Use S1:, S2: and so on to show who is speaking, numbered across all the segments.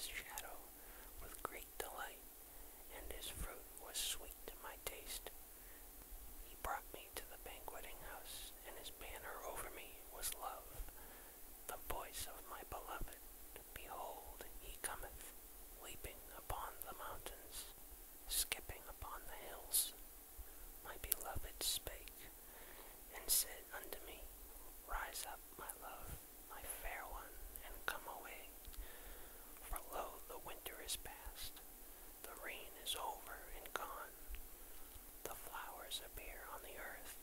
S1: his shadow with great delight, and his fruit was sweet to my taste. He brought me to the banqueting house, and his banner over me was love, the voice of my beloved. Behold, he cometh, leaping upon the mountains, skipping upon the hills. My beloved spake, and said unto me, Rise up, my love, my fair one, and come away. For lo, the winter is past, the rain is over and gone, the flowers appear on the earth,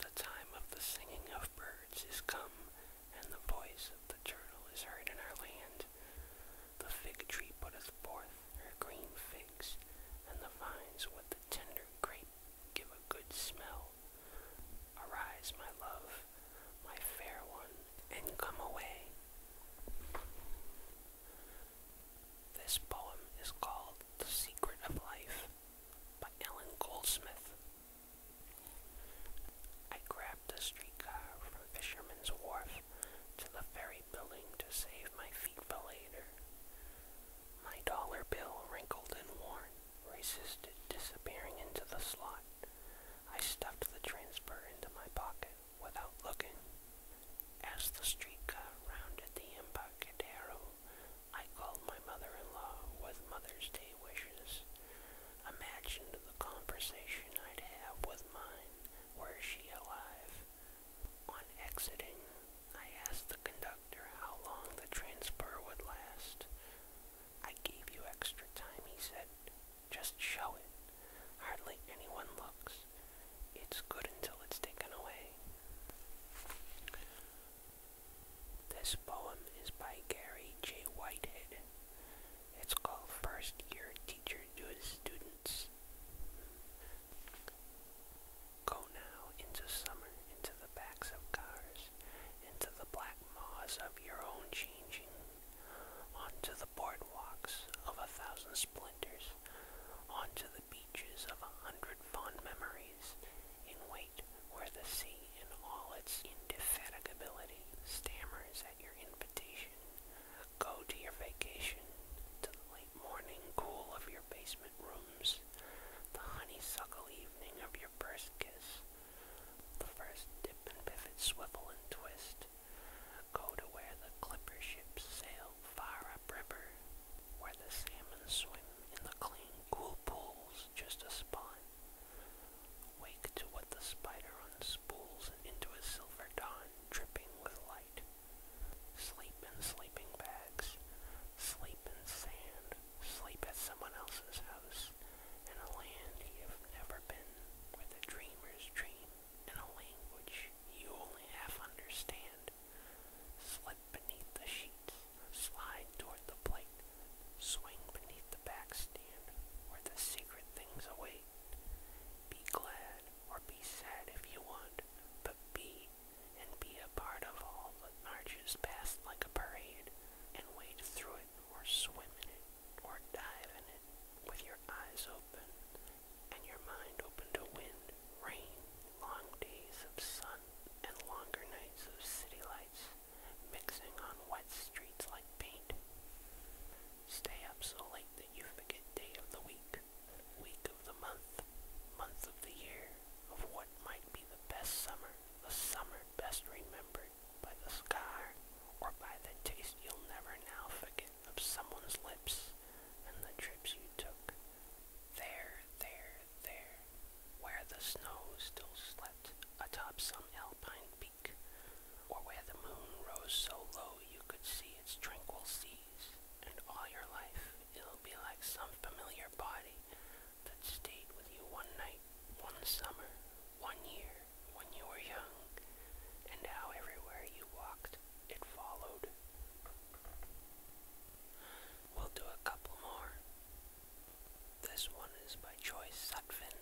S1: the time of the singing of birds is come, and the voice of the turtle is heard in our land. The fig tree putteth forth her green figs, and the vines with the tender grape give a good smell. Arise, my love, my fair one, and come away. This poem is called The Secret of Life by Ellen Goldsmith. I grabbed a streetcar from Fisherman's Wharf to the ferry building to save my feet for later. My dollar bill, wrinkled and worn, resisted disappearing into the slot. I stuffed the transfer into my pocket without looking. As the streetcar rounded the Embarcadero, I called my mother-in-law with Mother's Day wishes. Imagined the conversation I'd have with mine, were she alive. On exiting, I asked the conductor how long the transfer would last. I gave you extra time, he said. Just show it. Hardly anyone looks. It's good until it's taken away. This poem is by Gary J. Whitehead. It's called First Year Teacher to His Students. Go now into summer, into the backs of cars, into the black maws of your own changing, onto the boardwalks of 1,000 splinters, onto the beaches of 100 fond memories, in wait where the sea in all its indefatigability stammers at your invitation. Go to your vacation, to the late morning cool of your basement rooms, the honeysuckle evening of your first kiss, the first dip and pivot, swivel and twist. Go to where the clipper ships sail far upriver, where the salmon swim in the clean, cool pools just a spawn. Wake to what the spider unspools into a silver dawn, dripping with light. Sleep in sleeping bags, sleep in sand, sleep at someone else's house, in a land you've never been, where the dreamers dream in a language you only half understand. Slip beneath the sheets, slide toward the plate, swing beneath the backstand, where the secret things await. Be glad or be sad if you want, but be, and be a part of all that marches past like a parade, and wade through it, or swim in it, or dive in it, with your eyes open, and your mind open to wind, rain, long days of sun, and longer nights of city lights, mixing on wet streets like paint. Stay up so late that you forget day of the week of the month of the year, of what might be the best summer, the summer best remembered by the scar, or by the taste you'll never now forget of someone's lips, and the trips you took. There, where the snow still slept atop some alpine peak, or where the moon rose so low you could see its tranquil seas, and all your life it'll be like some familiar body that stayed with you one night, one summer, 1 year, when you were young, and how everywhere you walked, it followed. We'll do a couple more. This one is by Joyce Sutphin,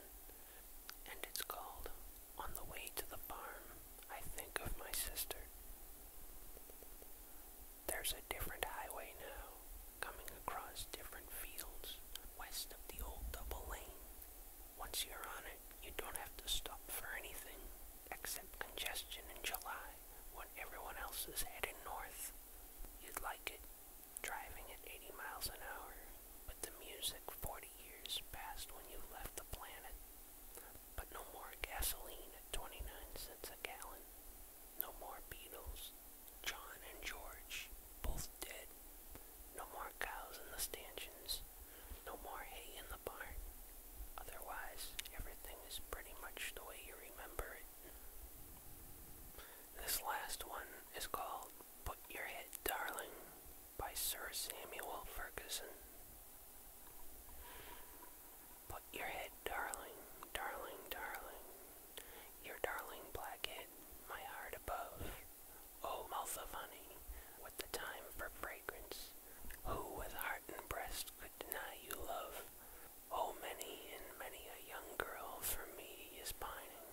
S1: and it's called On the Way to the Farm, I Think of My Sister. There's a different highway now, coming across different fields, west of the old double lane. Once you're on it, you don't have to stop for anything, except congestion in July, when everyone else is heading north. You'd like it, driving at 80 miles years passed when you left the planet, but no more gasoline at 29 cents a gallon. No more Beatles, John and George, both dead. No more cows in the stanchions. No more hay in the barn. Otherwise, everything is pretty much the way you remember it. This last one is called Put Your Head Darling by Sir Samuel Ferguson. Put your head, darling, darling, darling, your darling black head, my heart above. Oh, mouth of honey, with the time for fragrance, who with heart and breast could deny you love? Oh, many and many a young girl for me is pining,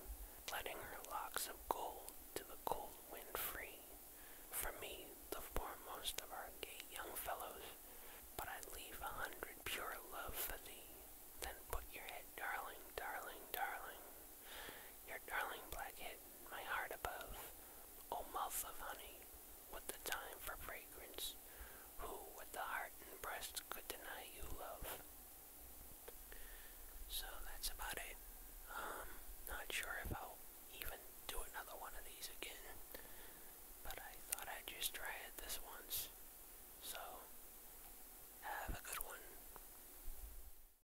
S1: letting her locks of gold to the cold wind free. For me, the foremost of our gay young fellows, but I'd leave 100 pure love for thee. Then put your head, darling, darling, darling, your darling black head, my heart above. O mouth of honey, with the time for fragrance, who with the heart and breast could deny you love? So that's about it. Not sure if I'll even do another one of these again, but I thought I'd just try